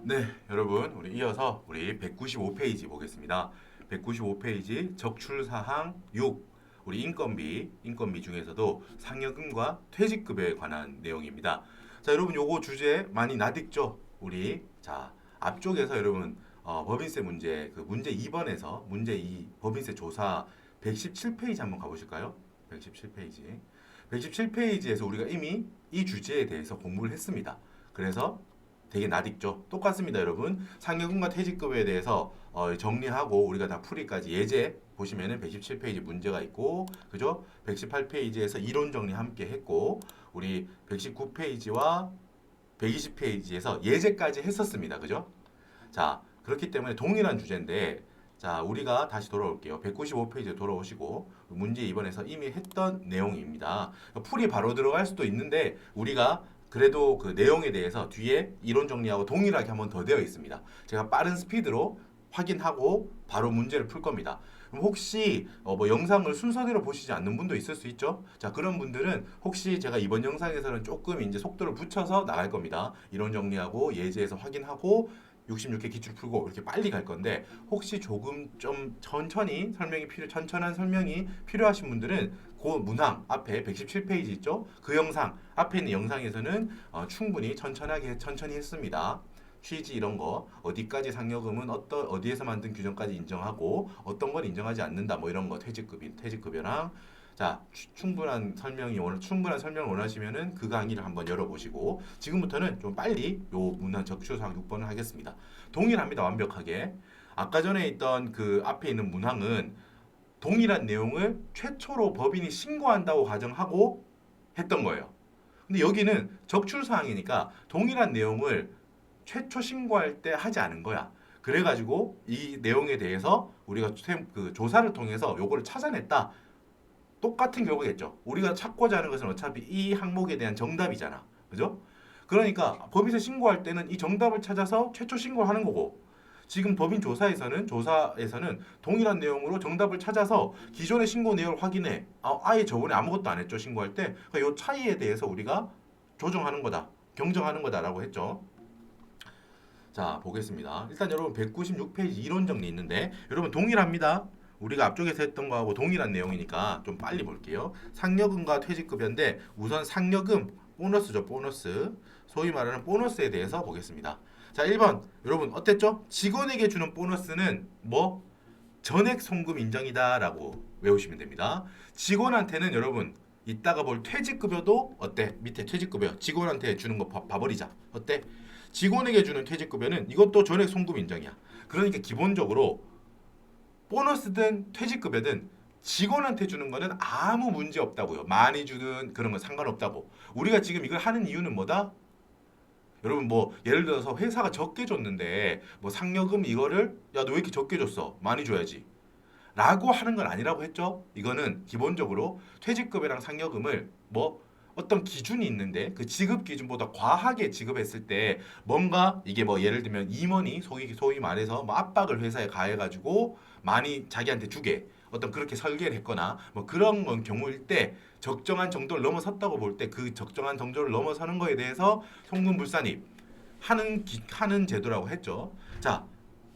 네, 여러분, 우리 이어서 우리 195페이지 보겠습니다. 195페이지 적출사항 6. 우리 인건비 중에서도 상여금과 퇴직급여에 관한 내용입니다. 자, 여러분 요거 주제 많이 낯익죠? 우리 자, 앞쪽에서 여러분 법인세 문제 그 문제 2번에서 문제 2 법인세 조사 117페이지 한번 가보실까요? 117페이지. 117페이지에서 우리가 이미 이 주제에 대해서 공부를 했습니다. 그래서 되게 낯익죠. 똑같습니다, 여러분. 상여금과 퇴직급여에 대해서 정리하고 우리가 다 풀이까지 예제 보시면은 117페이지 문제가 있고, 그죠? 118페이지에서 이론 정리 함께 했고, 우리 119페이지와 120페이지에서 예제까지 했었습니다, 그죠? 자, 그렇기 때문에 동일한 주제인데, 자, 우리가 다시 돌아올게요. 195페이지에 돌아오시고 문제 2번에서 이미 했던 내용입니다. 풀이 바로 들어갈 수도 있는데 우리가 그래도 그 내용에 대해서 뒤에 이론 정리하고 동일하게 한번 더 되어 있습니다. 제가 빠른 스피드로 확인하고 바로 문제를 풀 겁니다. 그럼 혹시 뭐 영상을 순서대로 보시지 않는 분도 있을 수 있죠. 자, 그런 분들은 혹시 제가 이번 영상에서는 조금 이제 속도를 붙여서 나갈 겁니다. 이론 정리하고 예제에서 확인하고 66개 기출 풀고 이렇게 빨리 갈 건데 혹시 조금 좀 천천한 설명이 필요하신 분들은 그 문항 앞에 117페이지 있죠? 그 영상 앞에 있는 영상에서는 충분히 천천히 했습니다. 취지 이런 거 어디까지 상여금은 어디에서 만든 규정까지 인정하고 어떤 건 인정하지 않는다 뭐 이런 거 퇴직급여랑 자, 충분한 설명을 원하시면은 그 강의를 한번 열어보시고 지금부터는 좀 빨리 요 문항 적출사항 6번을 하겠습니다. 동일합니다, 완벽하게. 아까 전에 있던 그 앞에 있는 문항은 동일한 내용을 최초로 법인이 신고한다고 가정하고 했던 거예요. 근데 여기는 적출사항이니까 동일한 내용을 최초 신고할 때 하지 않은 거야. 그래가지고 이 내용에 대해서 우리가 그 조사를 통해서 요거를 찾아냈다. 똑같은 결과겠죠. 우리가 찾고자 하는 것은 어차피 이 항목에 대한 정답이잖아. 그죠? 그러니까 법인세 신고할 때는 이 정답을 찾아서 최초 신고를 하는 거고 지금 법인 조사에서는 동일한 내용으로 정답을 찾아서 기존의 신고 내역을 확인해. 아예 저번에 아무것도 안 했죠. 신고할 때. 그러니까 이 차이에 대해서 우리가 조정하는 거다. 경정하는 거다라고 했죠. 자, 보겠습니다. 일단 여러분 196페이지 이론 정리 있는데 여러분 동일합니다. 우리가 앞쪽에서 했던 거하고 동일한 내용이니까 좀 빨리 볼게요. 상여금과 퇴직급여인데 우선 상여금 보너스죠. 보너스. 소위 말하는 보너스에 대해서 보겠습니다. 자, 1번. 여러분 어땠죠? 직원에게 주는 보너스는 뭐? 전액 송금 인정이다라고 외우시면 됩니다. 직원한테는 여러분 이따가 볼 퇴직급여도 어때? 밑에 퇴직급여 직원한테 주는 거 봐버리자. 어때? 직원에게 주는 퇴직급여는 이것도 전액 송금 인정이야. 그러니까 기본적으로 보너스든 퇴직급여든 직원한테 주는 거는 아무 문제 없다고요. 많이 주든 그런 건 상관없다고. 우리가 지금 이걸 하는 이유는 뭐다? 여러분 뭐 예를 들어서 회사가 적게 줬는데 뭐 상여금 이거를 야 너 왜 이렇게 적게 줬어? 많이 줘야지. 라고 하는 건 아니라고 했죠. 이거는 기본적으로 퇴직급여랑 상여금을 뭐 어떤 기준이 있는데 그 지급 기준보다 과하게 지급했을 때 뭔가 이게 뭐 예를 들면 임원이 소위 말해서 뭐 압박을 회사에 가해가지고 많이 자기한테 주게 어떤 그렇게 설계를 했거나 뭐 그런 건 경우일 때 적정한 정도를 넘어섰다고 볼 때 그 적정한 정도를 넘어서는 거에 대해서 송금불산입 하는 제도라고 했죠. 자,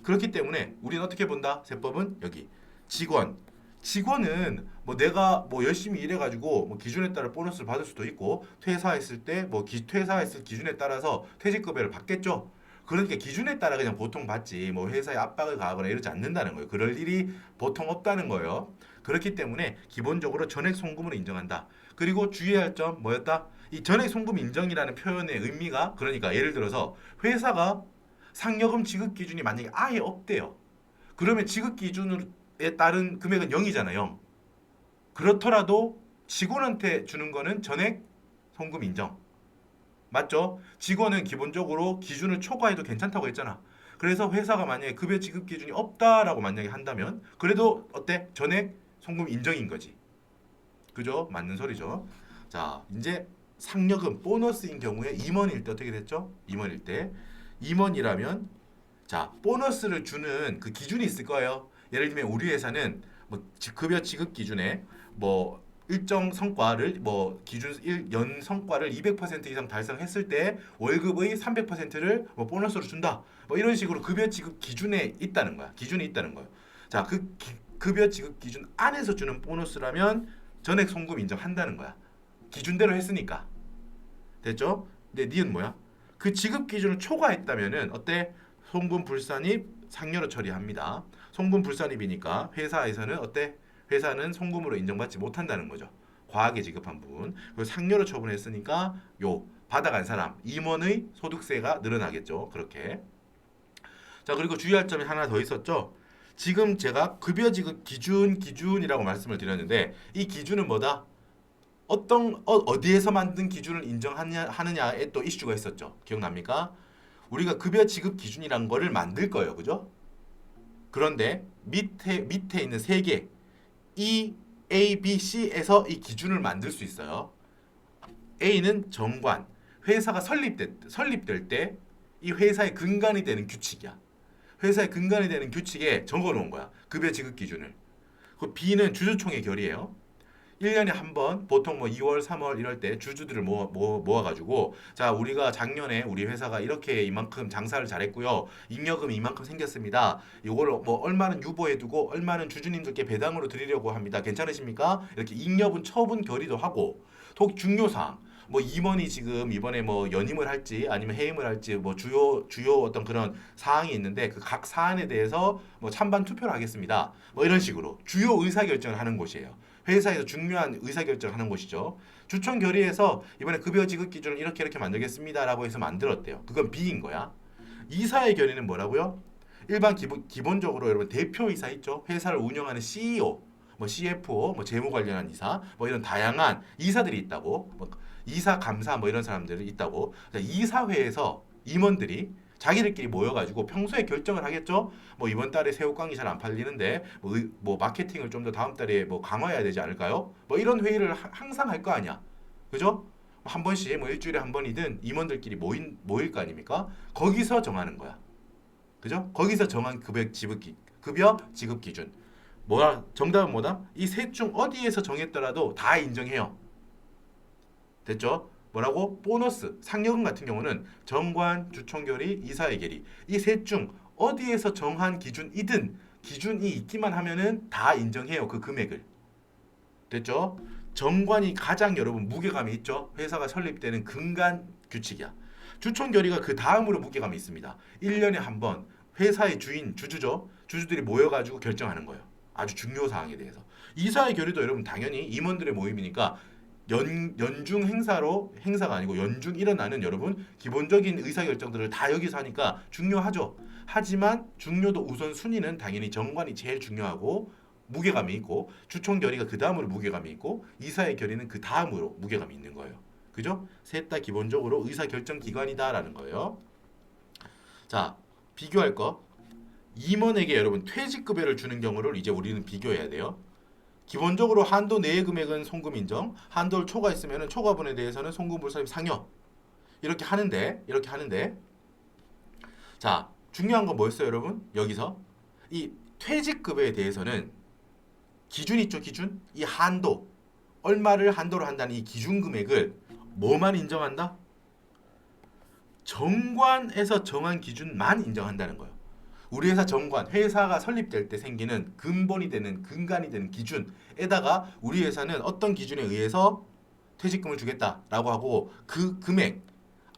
그렇기 때문에 우리는 어떻게 본다? 세법은 여기 직원은 뭐 내가 뭐 열심히 일해가지고 뭐 기준에 따라 보너스를 받을 수도 있고 퇴사했을 때 뭐 퇴사했을 기준에 따라서 퇴직급여를 받겠죠. 그러니까 기준에 따라 그냥 보통 받지 뭐 회사에 압박을 가하거나 이러지 않는다는 거예요. 그럴 일이 보통 없다는 거예요. 그렇기 때문에 기본적으로 전액 송금을 인정한다. 그리고 주의할 점 뭐였다? 이 전액 송금 인정이라는 표현의 의미가 그러니까 예를 들어서 회사가 상여금 지급 기준이 만약에 아예 없대요. 그러면 지급 기준에 따른 금액은 0이잖아, 0. 그렇더라도 직원한테 주는 거는 전액 송금 인정. 맞죠? 직원은 기본적으로 기준을 초과해도 괜찮다고 했잖아. 그래서 회사가 만약에 급여 지급 기준이 없다라고 만약에 한다면 그래도 어때? 전액 송금 인정인 거지. 그죠? 맞는 소리죠. 자, 이제 상여금 보너스인 경우에 임원일 때 어떻게 됐죠? 임원일 때 임원이라면 자, 보너스를 주는 그 기준이 있을 거예요. 예를 들면 우리 회사는 뭐 급여 지급 기준에 뭐 일정 성과를 뭐 기준 연 성과를 200% 이상 달성했을 때 월급의 300%를 뭐 보너스로 준다. 뭐 이런 식으로 급여 지급 기준에 있다는 거야. 기준이 있다는 거예요. 자, 급여 지급 기준 안에서 주는 보너스라면 전액 송금 인정한다는 거야. 기준대로 했으니까. 됐죠? 근데 니은 뭐야? 그 지급 기준을 초과했다면은 어때? 송금 불산입 상여로 처리합니다. 송금 불산입이니까 회사에서는 어때? 회사는 송금으로 인정받지 못한다는 거죠. 과하게 지급한 부분. 그리고 상여로 처분했으니까 요 받아간 사람 임원의 소득세가 늘어나겠죠. 그렇게. 자, 그리고 주의할 점이 하나 더 있었죠. 지금 제가 급여 지급 기준이라고 말씀을 드렸는데 이 기준은 뭐다? 어디에서 만든 기준을 인정하느냐에 또 이슈가 있었죠. 기억납니까? 우리가 급여 지급 기준이란 거를 만들 거예요. 그죠? 그런데 밑에 있는 세 개 E, A, B, C에서 이 기준을 만들 수 있어요. A는 정관. 회사가 설립될 때 이 회사의 근간이 되는 규칙이야. 회사의 근간이 되는 규칙에 적어 놓은 거야. 급여 지급 기준을. 그 B는 주주총회 결의예요. 1년에 한 번 보통 뭐 2월, 3월 이럴 때 주주들을 모아가지고 자, 우리가 작년에 우리 회사가 이렇게 이만큼 장사를 잘했고요. 잉여금이 이만큼 생겼습니다. 이걸 뭐 얼마는 유보해두고 얼마는 주주님들께 배당으로 드리려고 합니다. 괜찮으십니까? 이렇게 잉여분 처분 결의도 하고 또 중요사항 뭐 임원이 지금 이번에 뭐 연임을 할지 아니면 해임을 할지 뭐 주요 어떤 그런 사항이 있는데 그 각 사안에 대해서 뭐 찬반 투표를 하겠습니다. 뭐 이런 식으로 주요 의사 결정을 하는 곳이에요. 회사에서 중요한 의사결정을 하는 곳이죠. 주총 결의에서 이번에 급여 지급 기준을 이렇게 만들겠습니다라고 해서 만들었대요. 그건 B인 거야. 이사의 결의는 뭐라고요? 기본적으로 여러분 대표이사 있죠. 회사를 운영하는 CEO, 뭐 CFO, 뭐 재무 관련한 이사, 뭐 이런 다양한 이사들이 있다고. 뭐 이사 감사 뭐 이런 사람들이 있다고. 이사회에서 임원들이 자기들끼리 모여가지고 평소에 결정을 하겠죠. 뭐 이번 달에 새우깡이 잘 안 팔리는데 뭐 마케팅을 좀 더 다음 달에 뭐 강화해야 되지 않을까요? 뭐 이런 회의를 항상 할 거 아니야. 그죠? 한 번씩 뭐 일주일에 한 번이든 임원들끼리 모일 거 아닙니까? 거기서 정하는 거야. 그죠? 거기서 정한 급여 지급 기준. 뭐야? 정답은 뭐다? 이 셋 중 어디에서 정했더라도 다 인정해요. 됐죠? 뭐라고? 보너스, 상여금 같은 경우는 정관, 주총결의, 이사의 결의 이 셋 중 어디에서 정한 기준이든 기준이 있기만 하면은 다 인정해요. 그 금액을. 됐죠? 정관이 가장 여러분 무게감이 있죠? 회사가 설립되는 근간 규칙이야. 주총결의가 그 다음으로 무게감이 있습니다. 1년에 한 번 회사의 주주죠. 주주들이 모여가지고 결정하는 거예요. 아주 중요 사항에 대해서. 이사의 결의도 여러분 당연히 임원들의 모임이니까 연중 행사가 아니고 연중 일어나는 여러분 기본적인 의사결정들을 다 여기서 하니까 중요하죠. 하지만 중요도 우선순위는 당연히 정관이 제일 중요하고 무게감이 있고 주총 결의가 그 다음으로 무게감이 있고 이사의 결의는 그 다음으로 무게감이 있는 거예요. 그죠? 셋 다 기본적으로 의사결정 기관이다라는 거예요. 자, 비교할 거. 임원에게 여러분 퇴직급여를 주는 경우를 이제 우리는 비교해야 돼요. 기본적으로 한도 내의 금액은 송금 인정, 한도를 초과했으면 초과분에 대해서는 송금 불산입 상여. 이렇게 하는데 자, 중요한 건 뭐였어요, 여러분? 여기서 이 퇴직급여에 대해서는 기준 있죠, 기준? 이 한도, 얼마를 한도로 한다는 이 기준 금액을 뭐만 인정한다? 정관에서 정한 기준만 인정한다는 거예요. 우리 회사 정관, 회사가 설립될 때 생기는 근본이 되는 근간이 되는 기준에다가 우리 회사는 어떤 기준에 의해서 퇴직금을 주겠다라고 하고 그 금액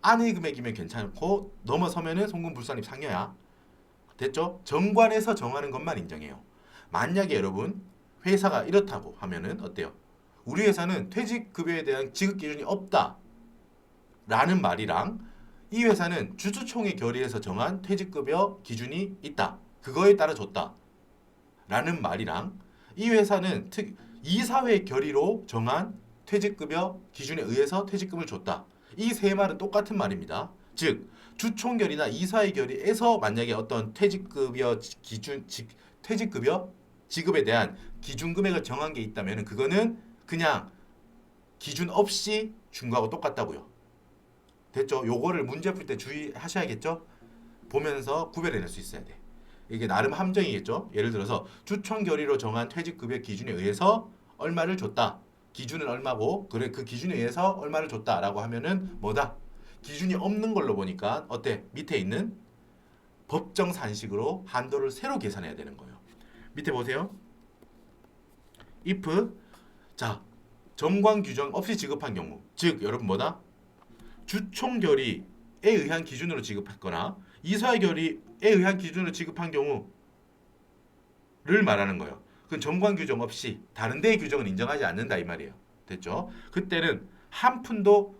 안의 금액이면 괜찮고 넘어서면은 송금 불산입 상여야. 됐죠? 정관에서 정하는 것만 인정해요. 만약에 여러분 회사가 이렇다고 하면은 어때요? 우리 회사는 퇴직급여에 대한 지급 기준이 없다라는 말이랑 이 회사는 주주총회 결의에서 정한 퇴직급여 기준이 있다. 그거에 따라 줬다. 라는 말이랑 이 회사는 이사회 결의로 정한 퇴직급여 기준에 의해서 퇴직금을 줬다. 이 세 말은 똑같은 말입니다. 즉 주총결의나 이사회 결의에서 만약에 어떤 퇴직급여 지급에 대한 기준 금액을 정한 게 있다면 그거는 그냥 기준 없이 준 거하고 똑같다고요. 됐죠? 요거를 문제 풀 때 주의하셔야겠죠? 보면서 구별해낼 수 있어야 돼. 이게 나름 함정이겠죠? 예를 들어서 주총 결의로 정한 퇴직급여 기준에 의해서 얼마를 줬다. 기준은 얼마고 그래 그 기준에 의해서 얼마를 줬다라고 하면은 뭐다? 기준이 없는 걸로 보니까 어때? 밑에 있는 법정 산식으로 한도를 새로 계산해야 되는 거예요. 밑에 보세요. if 자 정관 규정 없이 지급한 경우 즉 여러분 뭐다? 주총 결의에 의한 기준으로 지급했거나 이사회 결의에 의한 기준으로 지급한 경우를 말하는 거예요. 그건 정관 규정 없이 다른 데의 규정은 인정하지 않는다 이 말이에요. 됐죠? 그때는 한 푼도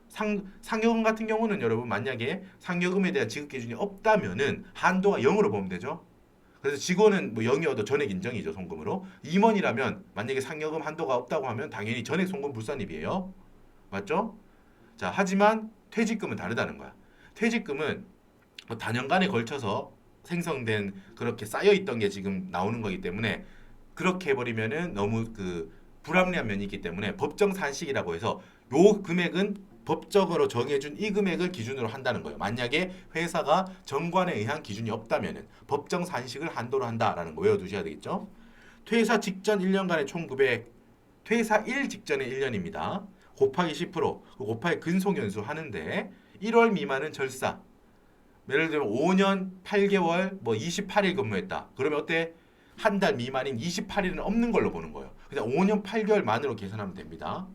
상여금 같은 경우는 여러분 만약에 상여금에 대한 지급 기준이 없다면은 한도가 0으로 보면 되죠. 그래서 직원은 뭐 0이어도 전액 인정이죠 송금으로. 임원이라면 만약에 상여금 한도가 없다고 하면 당연히 전액 송금 불산입이에요. 맞죠? 자 하지만 퇴직금은 다르다는 거야. 퇴직금은 뭐 단연간에 걸쳐서 생성된 그렇게 쌓여 있던 게 지금 나오는 거기 때문에 그렇게 해버리면은 너무 그 불합리한 면이 있기 때문에 법정 산식이라고 해서 요 금액은 법적으로 정해준 이 금액을 기준으로 한다는 거예요. 만약에 회사가 정관에 의한 기준이 없다면은 법정 산식을 한도로 한다라는 거 외워두셔야 되겠죠. 퇴사 직전 1년간의 총급액 퇴사 일 직전의 1년입니다. 곱하기 10% 곱하기 근속연수 하는데 1월 미만은 절사. 예를 들면 5년 8개월 뭐 28일 근무했다. 그러면 어때? 한 달 미만인 28일은 없는 걸로 보는 거예요. 그냥 5년 8개월 만으로 계산하면 됩니다.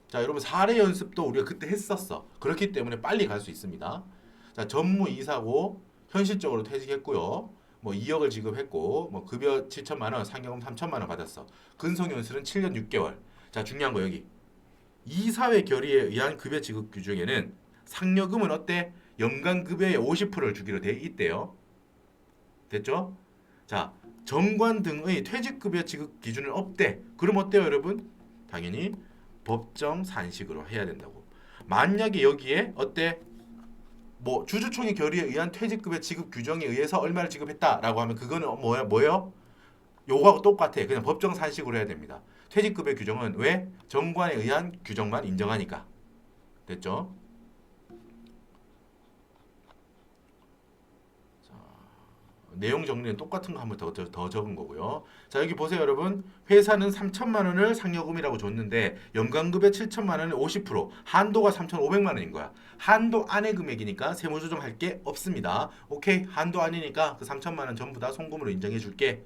자, 여러분 사례 연습도 우리가 그때 했었어. 그렇기 때문에 빨리 갈 수 있습니다. 자, 전무 이사고 현실적으로 퇴직했고요. 뭐 2억을 지급했고 뭐 급여 7천만 원, 상여금 3천만 원 받았어. 근속연수는 7년 6개월. 자, 중요한 거 여기. 이사회 결의에 의한 급여 지급 규정에는 상여금은 어때? 연간 급여의 50%를 주기로 돼 있대요. 됐죠? 자, 정관 등의 퇴직급여 지급 기준은 없대. 그럼 어때요, 여러분? 당연히 법정 산식으로 해야 된다고. 만약에 여기에 어때? 뭐 주주총회 결의에 의한 퇴직급여 지급 규정에 의해서 얼마를 지급했다라고 하면 그거는 뭐예요? 요거하고 똑같아. 그냥 법정 산식으로 해야 됩니다. 퇴직급여 규정은 왜? 정관에 의한 규정만 인정하니까. 됐죠? 내용 정리는 똑같은 거 한번 더 적은 거고요. 자 여기 보세요 여러분. 회사는 3천만 원을 상여금이라고 줬는데 연간급여 7천만 원은 50% 한도가 3,500만 원인 거야. 한도 안의 금액이니까 세무조정할 게 없습니다. 오케이 한도 아니니까 그 3천만 원 전부 다 송금으로 인정해 줄게.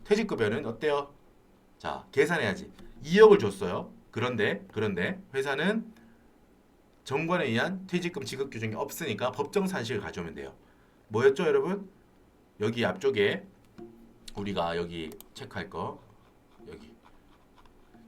퇴직급여는 어때요? 자 계산해야지. 2억을 줬어요. 그런데 회사는 정관에 의한 퇴직금 지급 규정이 없으니까 법정 산식을 가져오면 돼요. 뭐였죠 여러분? 여기 앞쪽에 우리가 여기 체크할 거 여기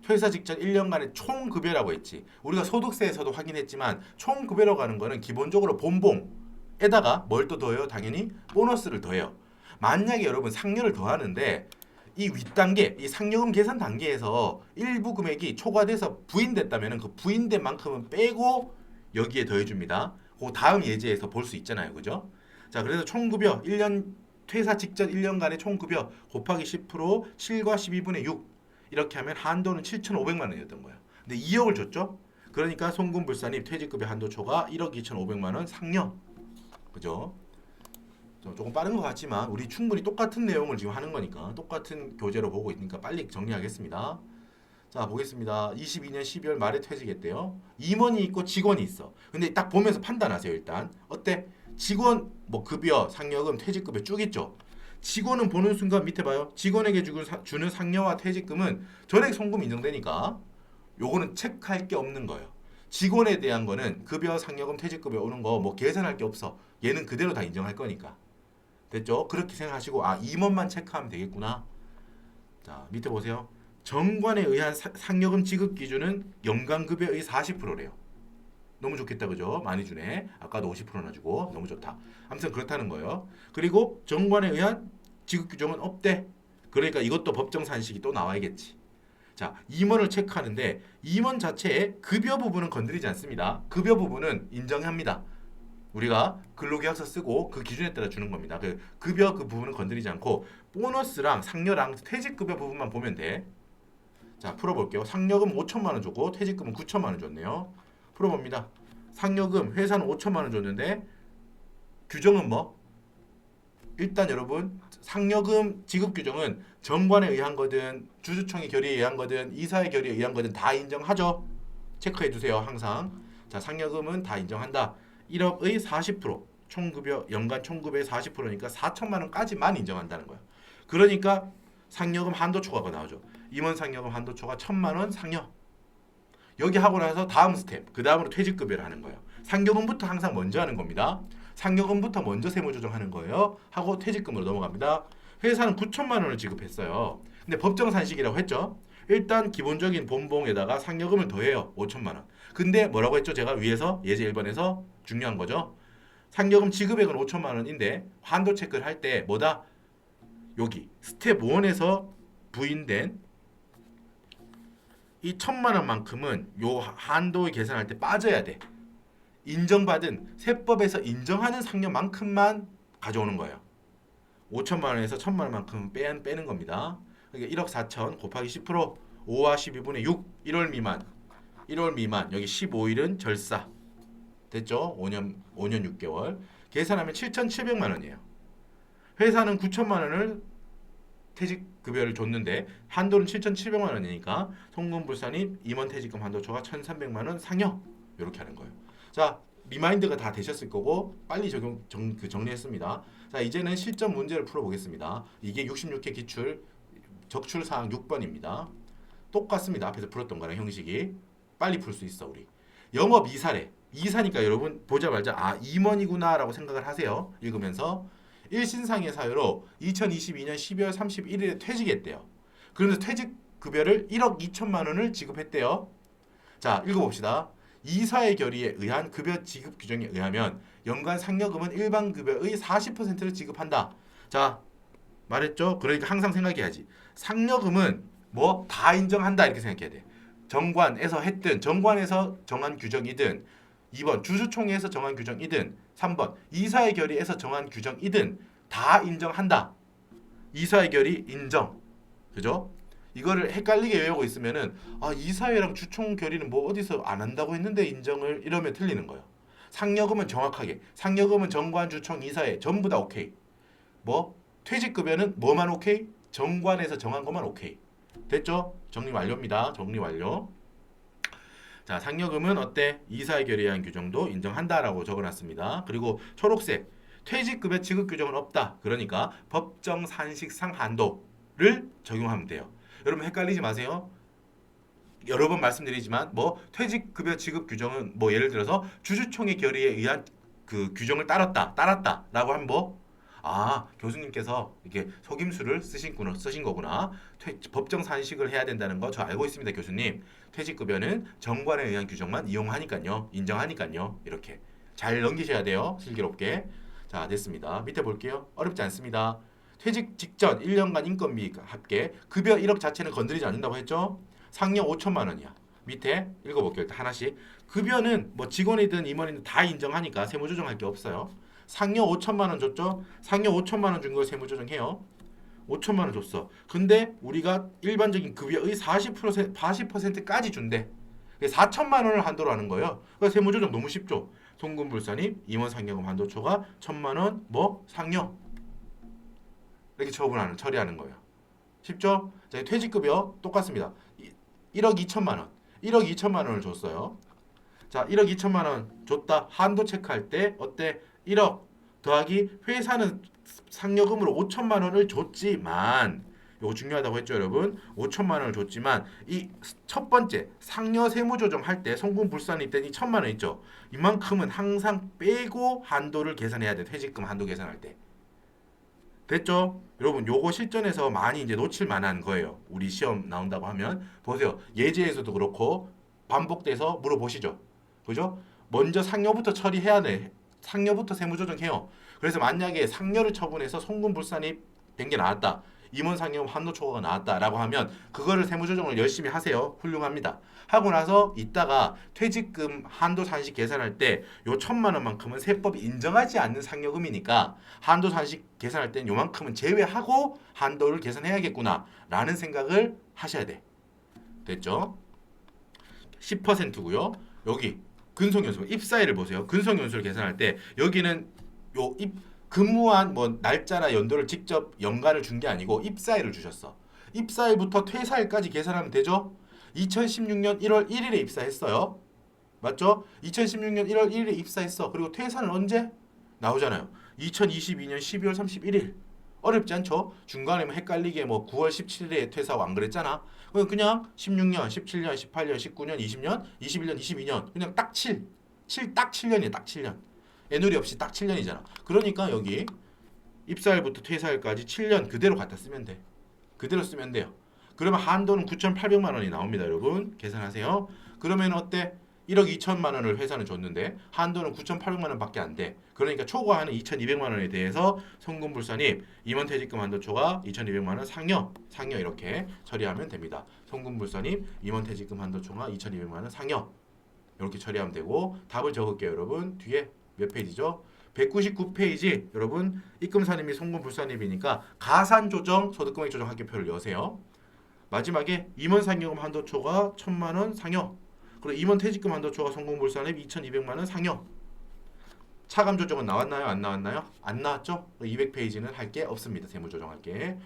퇴사 직전 1년간의 총급여라고 했지. 우리가 소득세에서도 확인했지만 총급여라고 하는 거는 기본적으로 본봉에다가 뭘 또 더해요? 당연히 보너스를 더해요. 만약에 여러분 상여를 더하는데 이 윗단계, 이 상여금 계산 단계에서 일부 금액이 초과돼서 부인됐다면 그 부인된 만큼은 빼고 여기에 더해줍니다. 그 다음 예제에서 볼 수 있잖아요. 그죠? 자 그래서 총급여 1년 퇴사 직전 1년간의 총급여 곱하기 10% 7과 12분의 6 이렇게 하면 한도는 7,500만 원이었던 거야. 근데 2억을 줬죠. 그러니까 송금불산입 퇴직급여 한도초가 1억 2,500만 원 상여. 그죠? 조금 빠른 것 같지만 우리 충분히 똑같은 내용을 지금 하는 거니까 똑같은 교재로 보고 있으니까 빨리 정리하겠습니다. 자 보겠습니다. 22년 12월 말에 퇴직했대요. 임원이 있고 직원이 있어. 근데 딱 보면서 판단하세요. 일단 어때? 직원 뭐 급여, 상여금, 퇴직급여 쭉 있죠. 직원은 보는 순간 밑에 봐요. 직원에게 주는 상여와 퇴직금은 전액 송금 인정되니까 요거는 체크할 게 없는 거예요. 직원에 대한 거는 급여, 상여금, 퇴직급여 오는 거 뭐 계산할 게 없어. 얘는 그대로 다 인정할 거니까. 됐죠? 그렇게 생각하시고 아 임원만 체크하면 되겠구나. 자 밑에 보세요. 정관에 의한 상여금 지급 기준은 연간급여의 40%래요. 너무 좋겠다 그죠? 많이 주네. 아까도 50%나 주고 너무 좋다. 아무튼 그렇다는 거예요. 그리고 정관에 의한 지급 규정은 없대. 그러니까 이것도 법정 산식이 또 나와야겠지. 자 임원을 체크하는데 임원 자체의 급여 부분은 건드리지 않습니다. 급여 부분은 인정합니다. 우리가 근로계약서 쓰고 그 기준에 따라 주는 겁니다. 그 급여 그 부분은 건드리지 않고 보너스랑 상여랑 퇴직급여 부분만 보면 돼. 자 풀어볼게요. 상여금 5천만 원 줬고 퇴직금은 9천만 원 줬네요. 풀어봅니다. 상여금 회사는 5천만 원 줬는데 규정은 뭐? 일단 여러분 상여금 지급 규정은 정관에 의한 거든 주주총회 결의에 의한 거든 이사회 결의에 의한 거든 다 인정하죠. 체크해 두세요 항상. 자 상여금은 다 인정한다. 1억의 40% 총급여 연간 총급여의 40%니까 4천만 원까지만 인정한다는 거야. 그러니까 상여금 한도초과가 나오죠. 임원 상여금 한도초과 1,000만 원 상여. 여기 하고 나서 다음 스텝 그 다음으로 퇴직급여를 하는 거예요. 상여금부터 항상 먼저 하는 겁니다. 상여금부터 먼저 세무조정하는 거예요. 하고 퇴직금으로 넘어갑니다. 회사는 9천만 원을 지급했어요. 근데 법정산식이라고 했죠. 일단 기본적인 본봉에다가 상여금을 더해요. 5천만 원. 근데 뭐라고 했죠? 제가 위에서 예제 1번에서 중요한 거죠. 상여금 지급액은 5천만 원인데 한도 체크를 할 때 뭐다? 여기 스텝 1에서 부인된 이 1,000만 원만큼은 요 한도 계산할 때 빠져야 돼. 인정받은 세법에서 인정하는 상여만큼만 가져오는 거예요. 5천만 원에서 1,000만 원만큼 빼는 겁니다. 그러니까 1억 4천 곱하기 10% 5와 12분의 6 1월 미만 1월 미만 여기 15일은 절사 됐죠? 5년 6개월 계산하면 7,700만 원이에요. 회사는 9천만 원을 퇴직급여를 줬는데 한도는 7,700만 원이니까 송금불산입 임원퇴직금 한도초가 1,300만 원 상여 이렇게 하는 거예요. 자 리마인드가 다 되셨을 거고 빨리 정리했습니다. 자 이제는 실전 문제를 풀어보겠습니다. 이게 66회 기출 적출사항 6번입니다. 똑같습니다. 앞에서 풀었던 거랑 형식이 빨리 풀 수 있어 우리. 영업 이사래. 이사니까 여러분 보자마자 아 임원이구나 라고 생각을 하세요. 읽으면서 일신상의 사유로 2022년 12월 31일에 퇴직했대요. 그러면서 퇴직급여를 1억 2천만 원을 지급했대요. 자 읽어봅시다. 이사의 결의에 의한 급여 지급 규정에 의하면 연간 상여금은 일반 급여의 40%를 지급한다. 자 말했죠? 그러니까 항상 생각해야지. 상여금은 뭐 다 인정한다 이렇게 생각해야 돼. 정관에서 했든 정관에서 정한 규정이든 2번 주주총회에서 정한 규정이든 3번 이사의 결의에서 정한 규정이든 다 인정한다. 이사의 결의 인정. 그죠? 이거를 헷갈리게 외우고 있으면은 아 이사회랑 주총 결의는 뭐 어디서 안 한다고 했는데 인정을 이러면 틀리는 거예요. 상여금은 정확하게 상여금은 정관 주총 이사회 전부 다 오케이. 뭐 퇴직급여는 뭐만 오케이? 정관에서 정한 것만 오케이. 됐죠? 정리 완료입니다. 정리 완료. 자 상여금은 어때? 이사의 결의에 의한 규정도 인정한다라고 적어놨습니다. 그리고 초록색 퇴직급여 지급 규정은 없다. 그러니까 법정 산식상 한도를 적용하면 돼요. 여러분 헷갈리지 마세요. 여러 번 말씀드리지만 뭐 퇴직급여 지급 규정은 뭐 예를 들어서 주주총회 결의에 의한 그 규정을 따랐다라고 하면 뭐 아 교수님께서 이렇게 속임수를 쓰신 거구나. 법정 산식을 해야 된다는 거 저 알고 있습니다 교수님. 퇴직급여는 정관에 의한 규정만 이용하니까요. 인정하니까요. 이렇게 잘 넘기셔야 돼요. 슬기롭게. 자 됐습니다. 밑에 볼게요. 어렵지 않습니다. 퇴직 직전 1년간 인건비 합계 급여 1억 자체는 건드리지 않는다고 했죠. 상여 5천만 원이야. 밑에 읽어볼게요. 일단 하나씩. 급여는 뭐 직원이든 임원이든 다 인정하니까 세무조정할 게 없어요. 상여 5천만 원 줬죠. 상여 5천만 원 준 거 세무조정해요. 5천만 원 줬어. 근데 우리가 일반적인 급여의 40%까지 준대. 4천만 원을 한도로 하는 거예요. 그러니까 세무조정 너무 쉽죠. 송금불산입 임원 상여금 한도초가 1,000만 원 뭐 상여 이렇게 처리하는 거예요. 쉽죠? 자, 퇴직급여 똑같습니다. 1억 2천만 원. 1억 2천만 원을 줬어요. 자, 1억 2천만 원 줬다. 한도 체크할 때 어때? 1억 더하기 회사는 상여금으로 5천만 원을 줬지만 이거 중요하다고 했죠, 여러분. 5천만 원을 줬지만 이 첫 번째 상여 세무조정 할 때 송금불산이 때 이 1,000만 원 있죠. 이만큼은 항상 빼고 한도를 계산해야 돼. 퇴직금 한도 계산할 때. 됐죠? 여러분 요거 실전에서 많이 이제 놓칠 만한 거예요. 우리 시험 나온다고 하면 보세요. 예제에서도 그렇고 반복돼서 물어보시죠. 그죠? 먼저 상여부터 처리해야 돼. 상여부터 세무조정해요. 그래서 만약에 상여를 처분해서 송금불산입 된 게 나왔다. 임원 상여금 한도 초과가 나왔다라고 하면 그거를 세무조정을 열심히 하세요. 훌륭합니다. 하고 나서 이따가 퇴직금 한도 산식 계산할 때 요 1,000만 원만큼은 세법이 인정하지 않는 상여금이니까 한도 산식 계산할 땐 요만큼은 제외하고 한도를 계산해야겠구나 라는 생각을 하셔야 돼. 됐죠? 10%고요. 여기 근속연수 입사일을 보세요. 근속연수를 계산할 때 여기는 요 근무한 뭐 날짜나 연도를 직접 연간을 준 게 아니고 입사일을 주셨어. 입사일부터 퇴사일까지 계산하면 되죠? 2016년 1월 1일에 입사했어요. 맞죠? 2016년 1월 1일에 입사했어. 그리고 퇴사는 언제? 나오잖아요. 2022년 12월 31일. 어렵지 않죠? 중간에 뭐 헷갈리게 뭐 9월 17일에 퇴사하고 안 그랬잖아. 그냥 16년, 17년, 18년, 19년, 20년, 21년, 22년 그냥 딱 7. 딱 7년이에요. 딱 7년. 애누리 없이 딱 7년이잖아. 그러니까 여기 입사일부터 퇴사일까지 7년 그대로 갖다 쓰면 돼. 그대로 쓰면 돼요. 그러면 한도는 9,800만 원이 나옵니다, 여러분. 계산하세요. 그러면 어때? 1억 2천만 원을 회사는 줬는데 한도는 9,800만 원밖에 안 돼. 그러니까 초과하는 2,200만 원에 대해서 송금불산입 임원퇴직금 한도초과 2,200만 원 상여 이렇게 처리하면 됩니다. 송금불산입 임원퇴직금 한도초과 2,200만 원 상여 이렇게 처리하면 되고 답을 적을게요, 여러분. 뒤에 몇 페이지죠? 199페이지 여러분 입금산입이 송금불산입이니까 가산조정 소득금액 조정 합계표를 여세요. 마지막에 임원상여금 한도초과 1,000만 원 상여 그리고 임원퇴직금 한도초과 송금불산입 2,200만 원 상여 차감조정은 나왔나요? 안 나왔나요? 안 나왔죠? 200페이지는 할 게 없습니다. 세무조정할 게.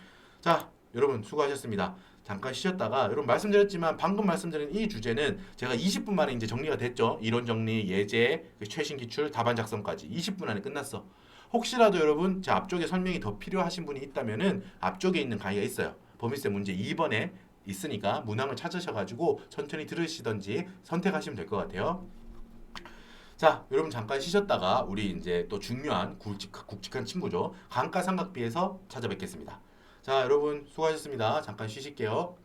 자 여러분 수고하셨습니다. 잠깐 쉬었다가 여러분 말씀드렸지만 방금 말씀드린 이 주제는 제가 20분 만에 이제 정리가 됐죠. 이론 정리, 예제, 최신 기출, 답안 작성까지 20분 안에 끝났어. 혹시라도 여러분 제 앞쪽에 설명이 더 필요하신 분이 있다면은 앞쪽에 있는 강의가 있어요. 법인세 문제 2번에 있으니까 문항을 찾으셔가지고 천천히 들으시던지 선택하시면 될 것 같아요. 자, 여러분 잠깐 쉬셨다가 우리 이제 또 중요한 굵직한 친구죠. 감가상각비에서 찾아뵙겠습니다. 자, 여러분 수고하셨습니다. 잠깐 쉬실게요.